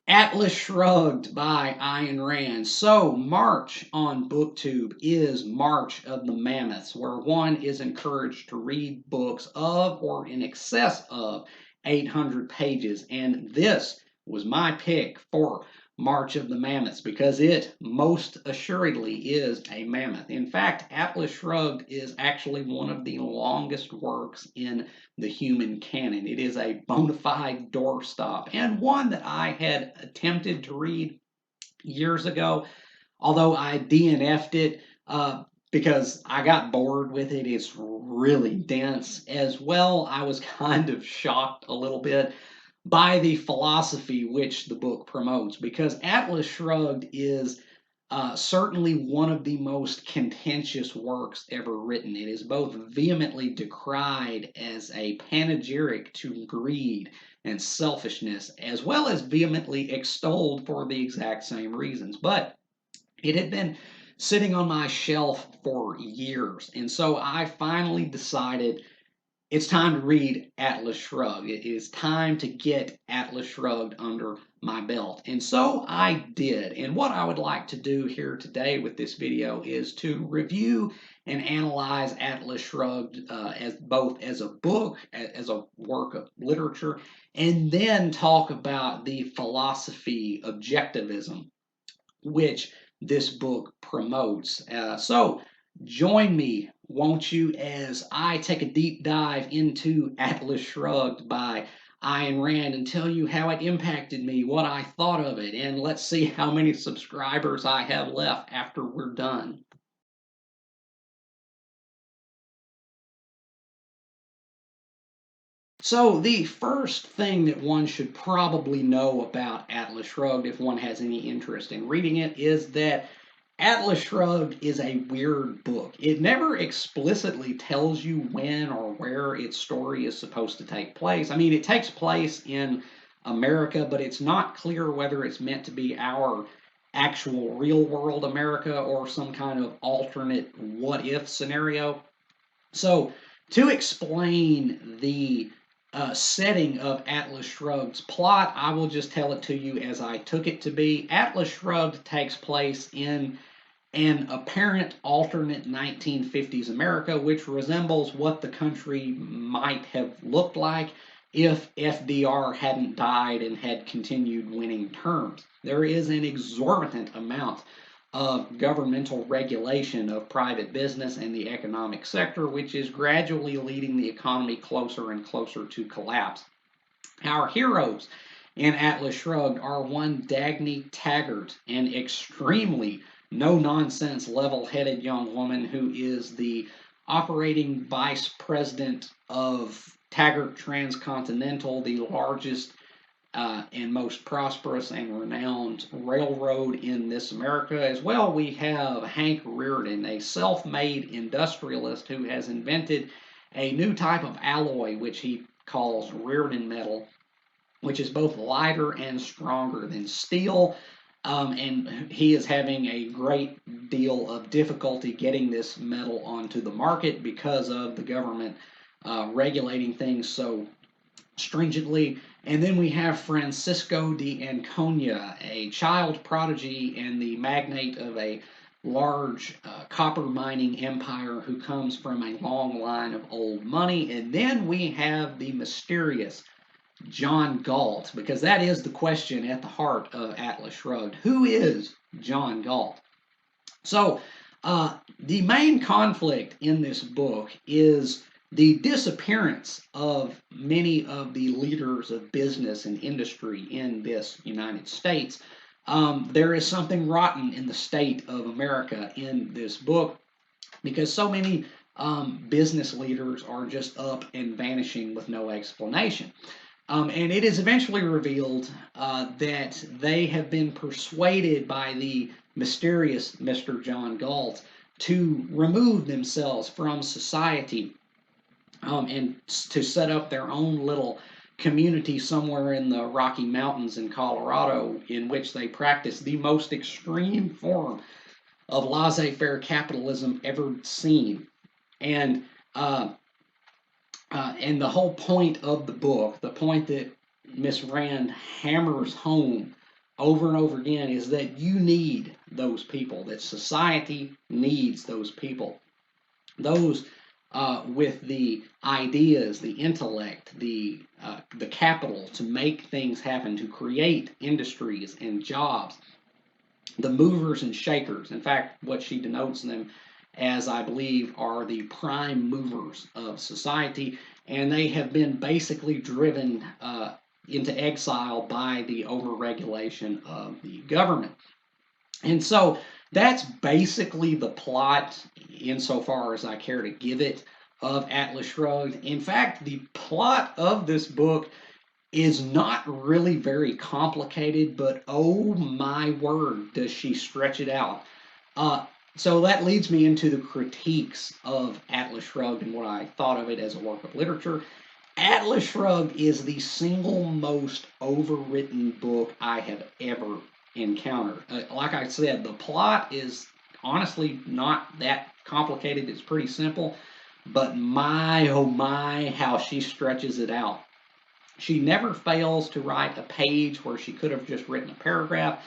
Atlas Shrugged by Ayn Rand. So, March on BookTube is March of the Mammoths, where one is encouraged to read books of or in excess of 800 pages. And this was my pick for March of the Mammoths because it most assuredly is a mammoth. In fact, Atlas Shrugged is actually one of the longest works in the human canon. It is a bona fide doorstop and one that I had attempted to read years ago, although I DNF'd it because I got bored with it. It's really dense. As well, I was kind of shocked a little bit by the philosophy which the book promotes, because Atlas Shrugged is certainly one of the most contentious works ever written. It is both vehemently decried as a panegyric to greed and selfishness, as well as vehemently extolled for the exact same reasons. But it had been sitting on my shelf for years, and so I finally decided it's time to read Atlas Shrugged. It is time to get Atlas Shrugged under my belt. And so I did. And what I would like to do here today with this video is to review and analyze Atlas Shrugged as both as a book, as a work of literature, and then talk about the philosophy Objectivism, which this book promotes. So join me, won't you, as I take a deep dive into Atlas Shrugged by Ayn Rand and tell you how it impacted me, what I thought of it, and let's see how many subscribers I have left after we're done. So the first thing that one should probably know about Atlas Shrugged, if one has any interest in reading it, is that Atlas Shrugged is a weird book. It never explicitly tells you when or where its story is supposed to take place. I mean, it takes place in America, but it's not clear whether it's meant to be our actual real world America or some kind of alternate what if scenario. So, to explain the setting of Atlas Shrugged's plot, I will just tell it to you as I took it to be. Atlas Shrugged takes place in an apparent alternate 1950s America, which resembles what the country might have looked like if FDR hadn't died and had continued winning terms. There is an exorbitant amount of governmental regulation of private business and the economic sector, which is gradually leading the economy closer and closer to collapse. Our heroes in Atlas Shrugged are one Dagny Taggart, an extremely no-nonsense, level-headed young woman who is the operating vice president of Taggart Transcontinental, the largest and most prosperous and renowned railroad in this America. As well, we have Hank Rearden, a self-made industrialist who has invented a new type of alloy, which he calls Rearden metal, which is both lighter and stronger than steel. And he is having a great deal of difficulty getting this metal onto the market because of the government regulating things so stringently. And then we have Francisco de Anconia, a child prodigy and the magnate of a large copper mining empire who comes from a long line of old money. And then we have the mysterious John Galt, because that is the question at the heart of Atlas Shrugged. Who is John Galt? So, the main conflict in this book is the disappearance of many of the leaders of business and industry in this United States. There is something rotten in the state of America in this book because so many business leaders are just up and vanishing with no explanation. And it is eventually revealed that they have been persuaded by the mysterious Mr. John Galt to remove themselves from society and to set up their own little community somewhere in the Rocky Mountains in Colorado, in which they practice the most extreme form of laissez-faire capitalism ever seen. And the whole point of the book, the point that Miss Rand hammers home over and over again is that you need those people, that society needs those people, those with the ideas, the intellect, the capital to make things happen, to create industries and jobs, the movers and shakers. In fact, what she denotes them as, I believe, are the prime movers of society, and they have been basically driven into exile by the overregulation of the government. And so that's basically the plot, insofar as I care to give it, of Atlas Shrugged. In fact, the plot of this book is not really very complicated, but oh my word, does she stretch it out. So that leads me into the critiques of Atlas Shrugged and what I thought of it as a work of literature. Atlas Shrugged is the single most overwritten book I have ever encountered. Like I said, the plot is honestly not that complicated. It's pretty simple, but my oh my, how she stretches it out. She never fails to write a page where she could have just written a paragraph.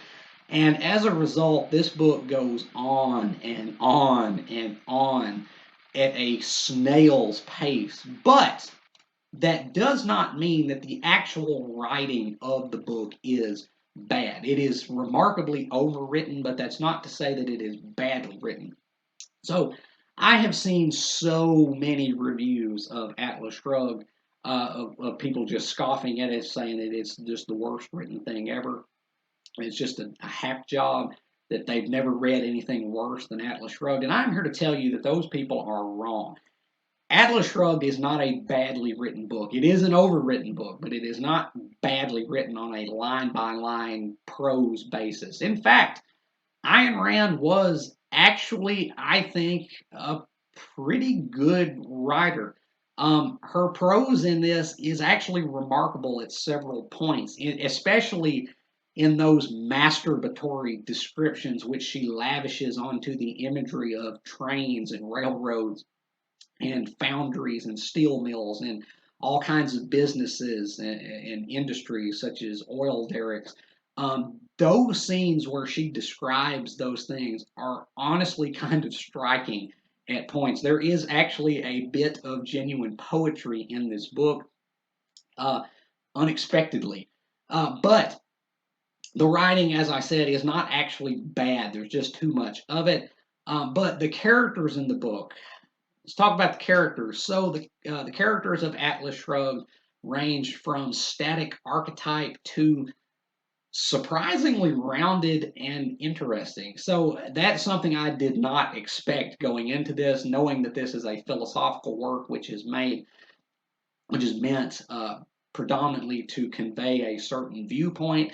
And as a result, this book goes on and on and on at a snail's pace. But that does not mean that the actual writing of the book is bad. It is remarkably overwritten, but that's not to say that it is badly written. So I have seen so many reviews of Atlas Shrugged, of people just scoffing at it, saying that it's just the worst written thing ever. It's just a hack job, that they've never read anything worse than Atlas Shrugged. And I'm here to tell you that those people are wrong. Atlas Shrugged is not a badly written book. It is an overwritten book, but it is not badly written on a line by line prose basis. In fact, Ayn Rand was actually, I think, a pretty good writer. Her prose in this is actually remarkable at several points, especially in those masturbatory descriptions which she lavishes onto the imagery of trains and railroads and foundries and steel mills and all kinds of businesses and industries such as oil derricks. Those scenes where she describes those things are honestly kind of striking at points. There is actually a bit of genuine poetry in this book, uh, unexpectedly. But the writing, as I said, is not actually bad. There's just too much of it. But the characters in the book, let's talk about the characters. So the characters of Atlas Shrugged range from static archetype to surprisingly rounded and interesting. So that's something I did not expect going into this, knowing that this is a philosophical work which is meant predominantly to convey a certain viewpoint.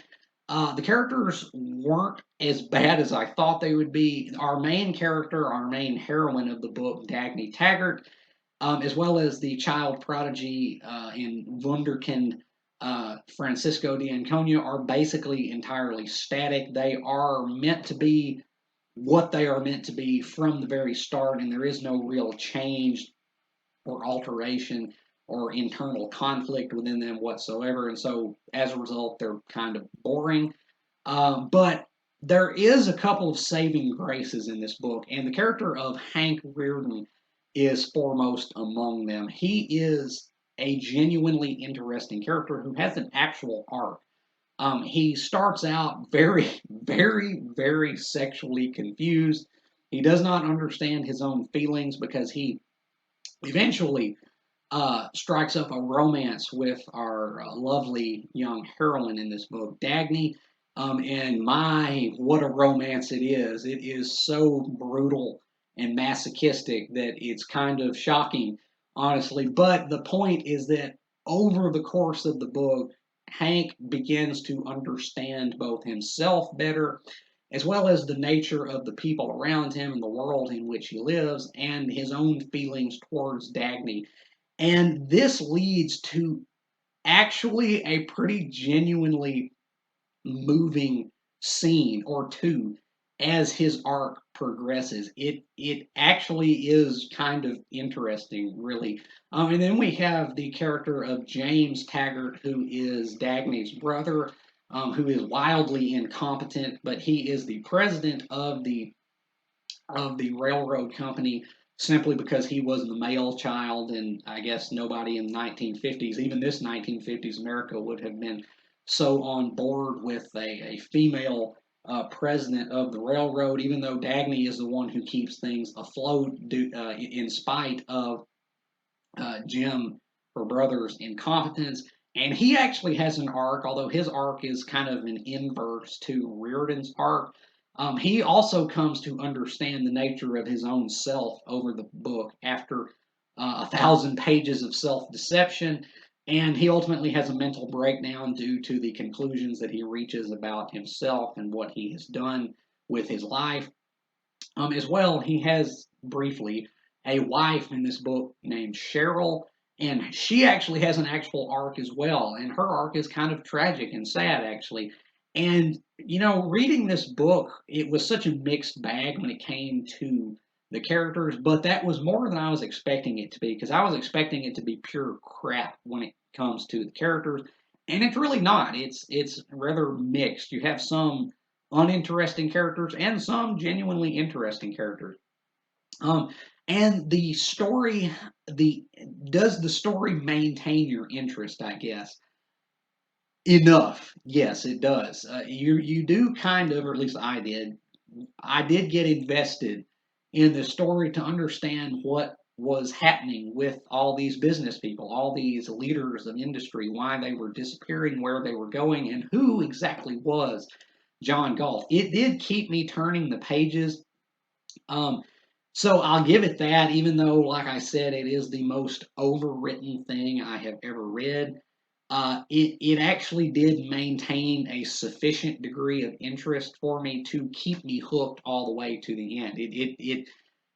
The characters weren't as bad as I thought they would be. Our main character, our main heroine of the book, Dagny Taggart, as well as the child prodigy in Wunderkind, Francisco de Anconia, are basically entirely static. They are meant to be what they are meant to be from the very start, and there is no real change or alteration or internal conflict within them whatsoever. And so, as a result, they're kind of boring. But there is a couple of saving graces in this book, and the character of Hank Reardon is foremost among them. He is a genuinely interesting character who has an actual arc. He starts out very, very, very sexually confused. He does not understand his own feelings because he eventually strikes up a romance with our lovely young heroine in this book, Dagny. And my, what a romance it is! It is so brutal and masochistic that it's kind of shocking, honestly. But the point is that over the course of the book, Hank begins to understand both himself better, as well as the nature of the people around him and the world in which he lives, and his own feelings towards Dagny. And this leads to actually a pretty genuinely moving scene or two as his arc progresses. It actually is kind of interesting, really. And then we have the character of James Taggart, who is Dagny's brother. who is wildly incompetent, but he is the president of the railroad company simply because he was the male child, and I guess nobody in the 1950s, even this 1950s America, would have been so on board with a female president of the railroad, even though Dagny is the one who keeps things afloat in spite of Jim, her brother's incompetence. And he actually has an arc, although his arc is kind of an inverse to Reardon's arc. He also comes to understand the nature of his own self over the book after 1,000 pages of self-deception, and he ultimately has a mental breakdown due to the conclusions that he reaches about himself and what he has done with his life. As well, he has briefly a wife in this book named Cheryl, and she actually has an actual arc as well, and her arc is kind of tragic and sad, actually. And, reading this book, it was such a mixed bag when it came to the characters, but that was more than I was expecting it to be, because I was expecting it to be pure crap when it comes to the characters, and it's really not. It's rather mixed. You have some uninteresting characters and some genuinely interesting characters. Um, and the story, the does the story maintain your interest? I guess enough. Yes, it does. You do kind of, or at least I did. I did get invested in the story to understand what was happening with all these business people, all these leaders of industry, why they were disappearing, where they were going, and who exactly was John Galt. It did keep me turning the pages. Um, so I'll give it that, even though, like I said, it is the most overwritten thing I have ever read. It actually did maintain a sufficient degree of interest for me to keep me hooked all the way to the end.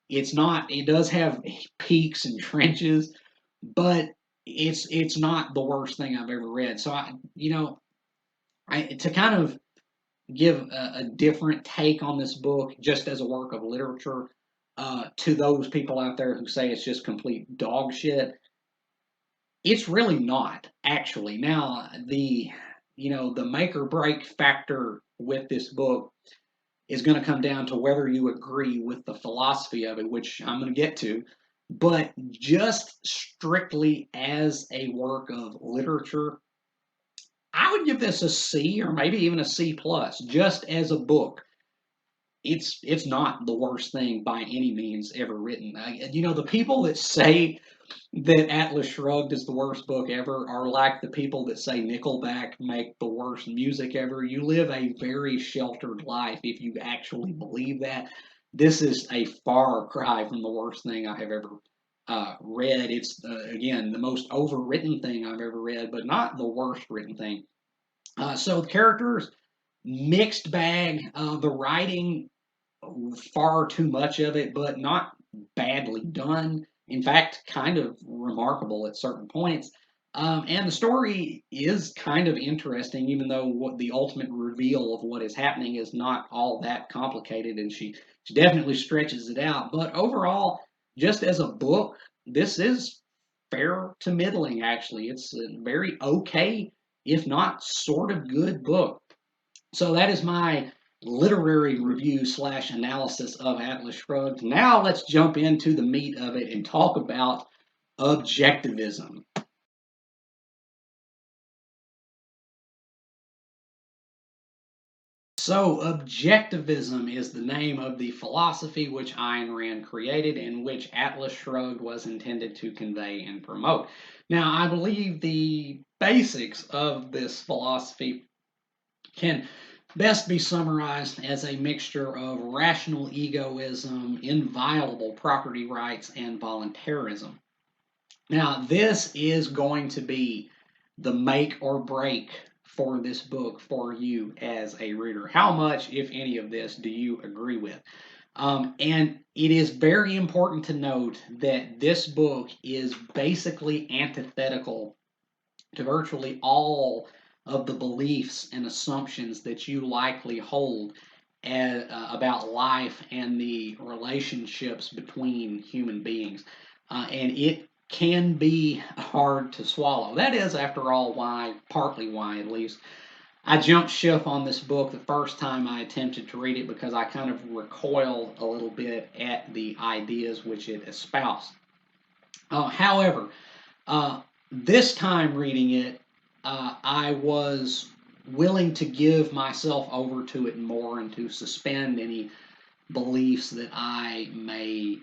It's not. It does have peaks and trenches, but it's not the worst thing I've ever read. So I to kind of give a different take on this book just as a work of literature to those people out there who say it's just complete dog shit. It's really not, actually. Now, the make or break factor with this book is going to come down to whether you agree with the philosophy of it, which I'm going to get to. But just strictly as a work of literature, I would give this a C or maybe even a C plus, just as a book. It's not the worst thing by any means ever written. The people that say that Atlas Shrugged is the worst book ever are like the people that say Nickelback make the worst music ever. You live a very sheltered life if you actually believe that. This is a far cry from the worst thing I have ever read. It's, again, the most overwritten thing I've ever read, but not the worst written thing. So the characters, mixed bag. The writing, far too much of it, but not badly done. In fact, kind of remarkable at certain points. And the story is kind of interesting, even though what the ultimate reveal of what is happening is not all that complicated, and she definitely stretches it out. But overall, just as a book, this is fair to middling. Actually, it's a very okay, if not sort of good book. So that is my literary review slash analysis of Atlas Shrugged. Now let's jump into the meat of it and talk about objectivism. So, objectivism is the name of the philosophy which Ayn Rand created and which Atlas Shrugged was intended to convey and promote. Now, I believe the basics of this philosophy can best be summarized as a mixture of rational egoism, inviolable property rights, and voluntarism. Now, this is going to be the make or break for this book for you as a reader. How much, if any, of this do you agree with? And it is very important to note that this book is basically antithetical to virtually all of the beliefs and assumptions that you likely hold about life and the relationships between human beings. And it can be hard to swallow. That is, after all, partly why at least, I jumped ship on this book the first time I attempted to read it because I kind of recoiled a little bit at the ideas which it espoused. However, uh, this time reading it, I was willing to give myself over to it more and to suspend any beliefs that I may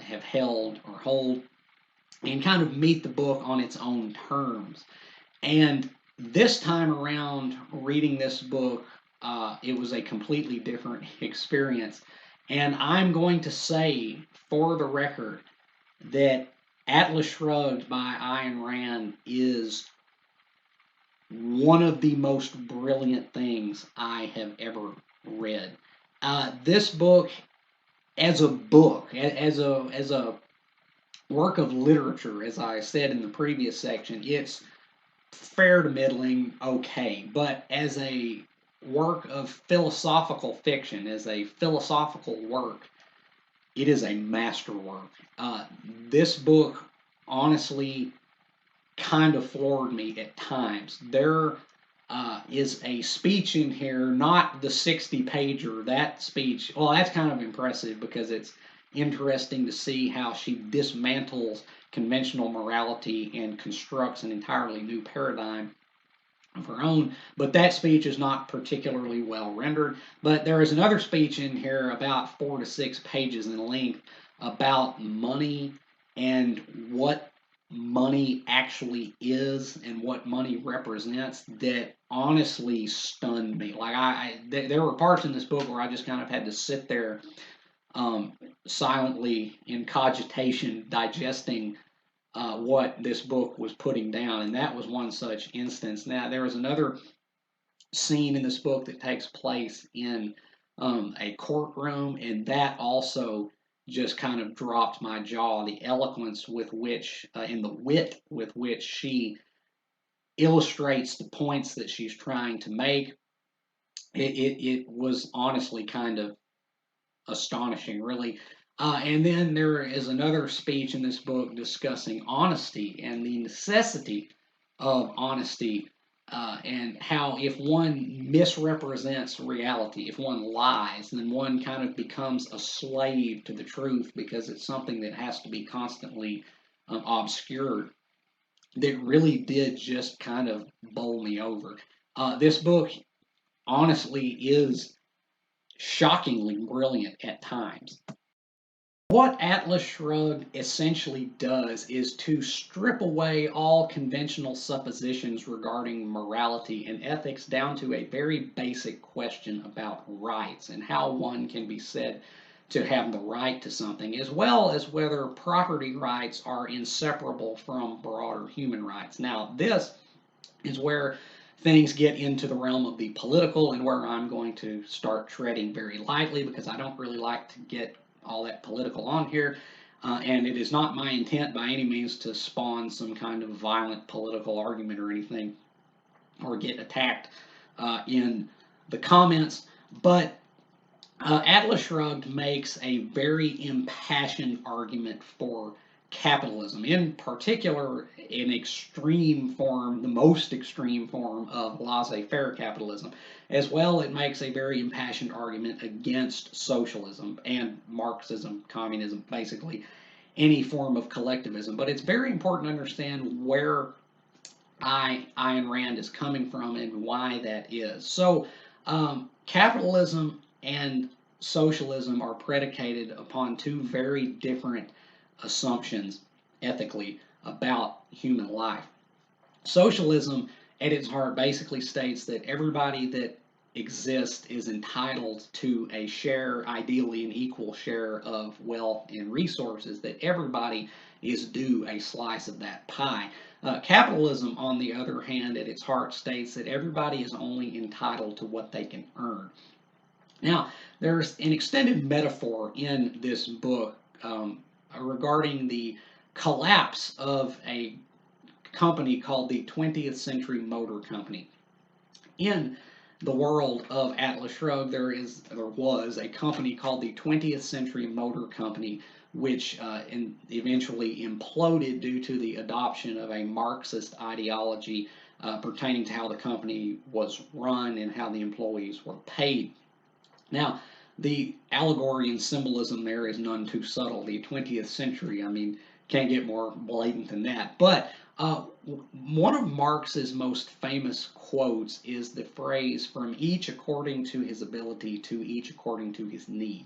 have held or hold and kind of meet the book on its own terms. And this time around, reading this book, it was a completely different experience. And I'm going to say, for the record, that Atlas Shrugged by Ayn Rand is one of the most brilliant things I have ever read. This book, as a book, as a work of literature, as I said in the previous section, it's fair to middling, okay. But as a work of philosophical fiction, as a philosophical work, it is a masterwork. This book, honestly, kind of floored me at times. There is a speech in here, not the 60 pager. That speech, well, that's kind of impressive because it's interesting to see how she dismantles conventional morality and constructs an entirely new paradigm of her own. But that speech is not particularly well rendered. But there is another speech in here about 4 to 6 pages in length about money and what money actually is and what money represents that honestly stunned me. Like there were parts in this book where I just kind of had to sit there silently in cogitation, digesting what this book was putting down, and that was one such instance. Now there was another scene in this book that takes place in a courtroom, and that also just kind of dropped my jaw. The eloquence with which and the wit with which she illustrates the points that she's trying to make, it was honestly kind of astonishing, really. And then there is another speech in this book discussing honesty and the necessity of honesty, and how if one misrepresents reality, if one lies, then one kind of becomes a slave to the truth because it's something that has to be constantly obscured. That really did just kind of bowl me over. This book, honestly, is shockingly brilliant at times. What Atlas Shrugged essentially does is to strip away all conventional suppositions regarding morality and ethics down to a very basic question about rights and how one can be said to have the right to something, as well as whether property rights are inseparable from broader human rights. Now, this is where things get into the realm of the political and where I'm going to start treading very lightly because I don't really like to get all that political on here. And it is not my intent by any means to spawn some kind of violent political argument or anything or get attacked in the comments. But Atlas Shrugged makes a very impassioned argument for capitalism, in particular, an extreme form, the most extreme form of laissez-faire capitalism. As well, it makes a very impassioned argument against socialism and Marxism, communism, basically any form of collectivism. But it's very important to understand where Ayn Rand is coming from and why that is. So, capitalism and socialism are predicated upon two very different assumptions ethically about human life. Socialism, at its heart, basically states that everybody that exists is entitled to a share, ideally an equal share of wealth and resources, that everybody is due a slice of that pie. Capitalism, on the other hand, at its heart states that everybody is only entitled to what they can earn. Now, there's an extended metaphor in this book regarding the collapse of a company called the 20th Century Motor Company. In the world of Atlas Shrugged, there was a company called the 20th Century Motor Company, which eventually imploded due to the adoption of a Marxist ideology pertaining to how the company was run and how the employees were paid. Now, the allegory and symbolism there is none too subtle. The 20th century, I mean, can't get more blatant than that. But one of Marx's most famous quotes is the phrase, from each according to his ability, to each according to his need.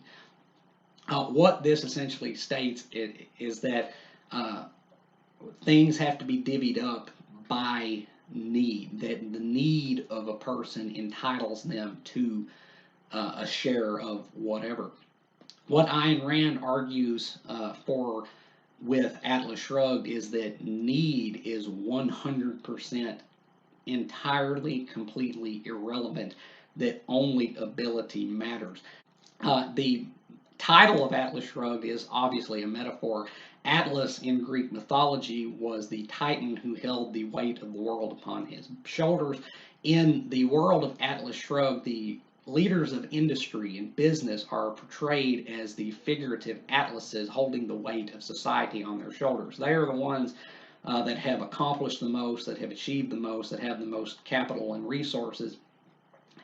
What this essentially states is that things have to be divvied up by need, that the need of a person entitles them to a share of whatever. What Ayn Rand argues for with Atlas Shrugged is that need is 100% entirely, completely irrelevant, that only ability matters. The title of Atlas Shrugged is obviously a metaphor. Atlas in Greek mythology was the titan who held the weight of the world upon his shoulders. In the world of Atlas Shrugged, the leaders of industry and business are portrayed as the figurative atlases holding the weight of society on their shoulders. They are the ones that have accomplished the most, that have achieved the most, that have the most capital and resources,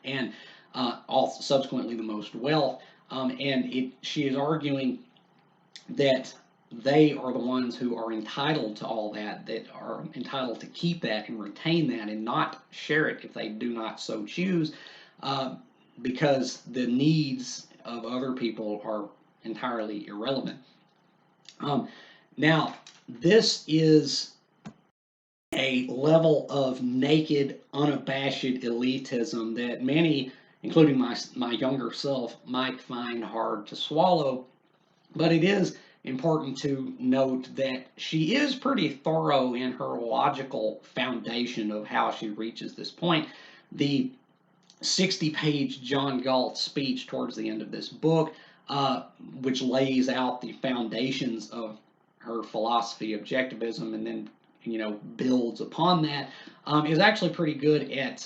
and also subsequently the most wealth. She is arguing that they are the ones who are entitled to all that, that are entitled to keep that and retain that and not share it if they do not so choose, because the needs of other people are entirely irrelevant. Now, this is a level of naked, unabashed elitism that many, including my younger self, might find hard to swallow, but it is important to note that she is pretty thorough in her logical foundation of how she reaches this point. The 60-page John Galt speech towards the end of this book, which lays out the foundations of her philosophy, objectivism, and then builds upon that, is actually pretty good at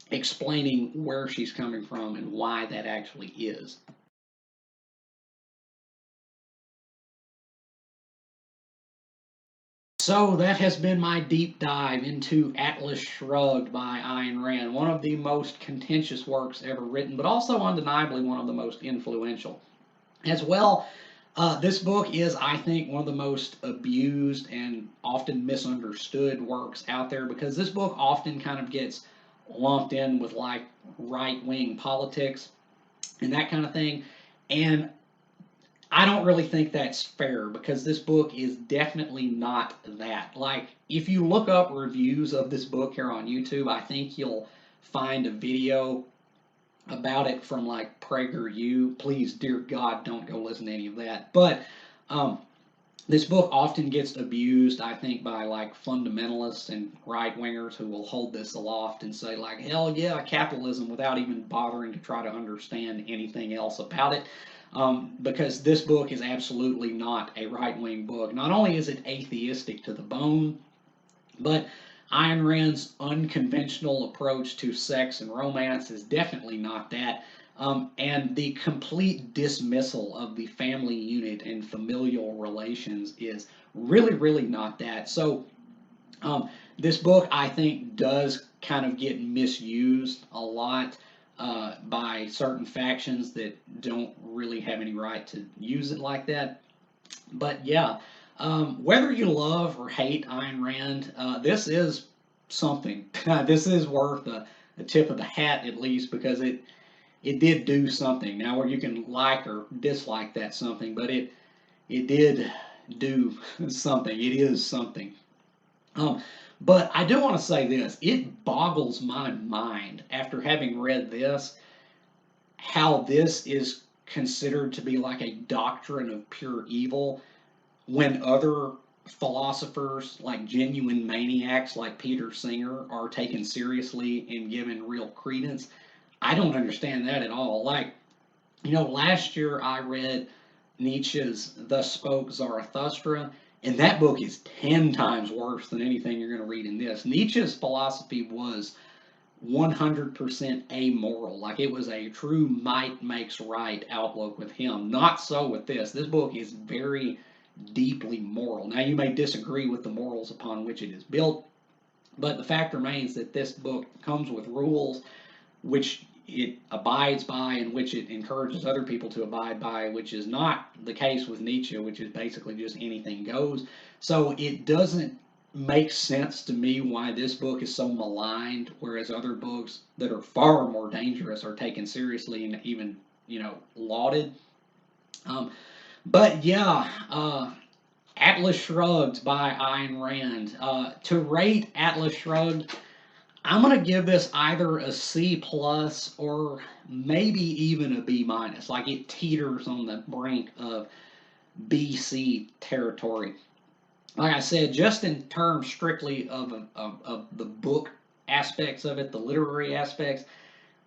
explaining where she's coming from and why that actually is. So that has been my deep dive into Atlas Shrugged by Ayn Rand, one of the most contentious works ever written, but also undeniably one of the most influential. As well, this book is, I think, one of the most abused and often misunderstood works out there, because this book often kind of gets lumped in with like right-wing politics and that kind of thing. And I don't really think that's fair, because this book is definitely not that. Like, if you look up reviews of this book here on YouTube, I think you'll find a video about it from like PragerU. Please, dear God, don't go listen to any of that. But this book often gets abused, I think, by like fundamentalists and right-wingers who will hold this aloft and say like, hell yeah, capitalism, without even bothering to try to understand anything else about it. Because this book is absolutely not a right-wing book. Not only is it atheistic to the bone, but Ayn Rand's unconventional approach to sex and romance is definitely not that. And the complete dismissal of the family unit and familial relations is really, really not that. So this book, I think, does kind of get misused a lot by certain factions that don't really have any right to use it like that. But yeah, whether you love or hate Ayn Rand, this is something. This is worth a tip of the hat, at least, because it did do something. Now, where you can like or dislike that something, but it did do something. It is something. But I do want to say this. It boggles my mind, after having read this, how this is considered to be like a doctrine of pure evil, when other philosophers, like genuine maniacs like Peter Singer, are taken seriously and given real credence. I don't understand that at all. Like, last year I read Nietzsche's Thus Spoke Zarathustra, and that book is 10 times worse than anything you're going to read in this. Nietzsche's philosophy was 100% amoral. Like, it was a true might makes right outlook with him. Not so with this. This book is very deeply moral. Now, you may disagree with the morals upon which it is built, But the fact remains that this book comes with rules which it abides by and which it encourages other people to abide by, which is not the case with Nietzsche, which is basically just anything goes. So it doesn't make sense to me why this book is so maligned, whereas other books that are far more dangerous are taken seriously and even, lauded. Um, but yeah, Atlas Shrugged by Ayn Rand. To rate Atlas Shrugged, I'm gonna give this either a C plus or maybe even a B minus. Like it teeters on the brink of BC territory. Like I said, just in terms strictly of the book aspects of it, the literary aspects,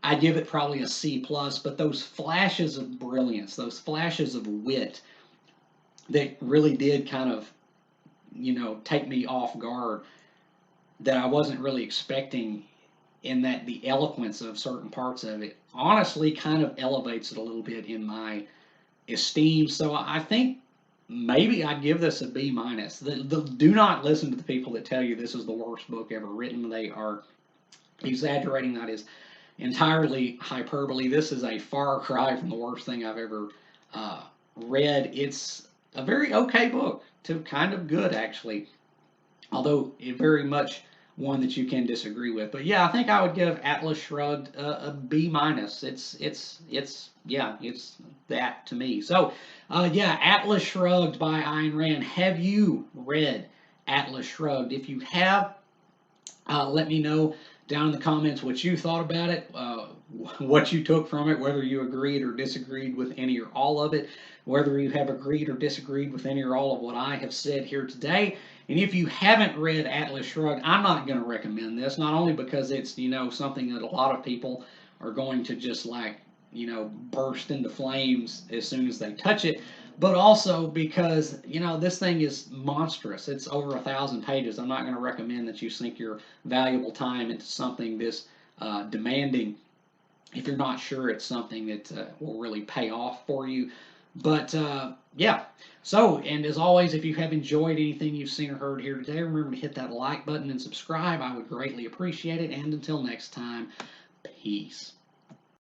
I give it probably a C plus. But those flashes of brilliance, those flashes of wit that really did kind of, take me off guard, that I wasn't really expecting, in that the eloquence of certain parts of it honestly kind of elevates it a little bit in my esteem. So I think maybe I'd give this a B minus. Do not listen to the people that tell you this is the worst book ever written. They are exaggerating. That is entirely hyperbole. This is a far cry from the worst thing I've ever read. It's a very okay book to kind of good, actually, although it very much one that you can disagree with. But yeah, I think I would give Atlas Shrugged a B minus. It's that to me. So yeah, Atlas Shrugged by Ayn Rand. Have you read Atlas Shrugged? If you have, let me know down in the comments what you thought about it, what you took from it, whether you agreed or disagreed with any or all of it, whether you have agreed or disagreed with any or all of what I have said here today. And if you haven't read Atlas Shrugged, I'm not going to recommend this, not only because it's, something that a lot of people are going to just like, burst into flames as soon as they touch it, but also because, this thing is monstrous. It's over 1,000 pages. I'm not going to recommend that you sink your valuable time into something this demanding if you're not sure it's something that will really pay off for you. But yeah, so, and as always, if you have enjoyed anything you've seen or heard here today, remember to hit that like button and subscribe. I would greatly appreciate it. And until next time, peace.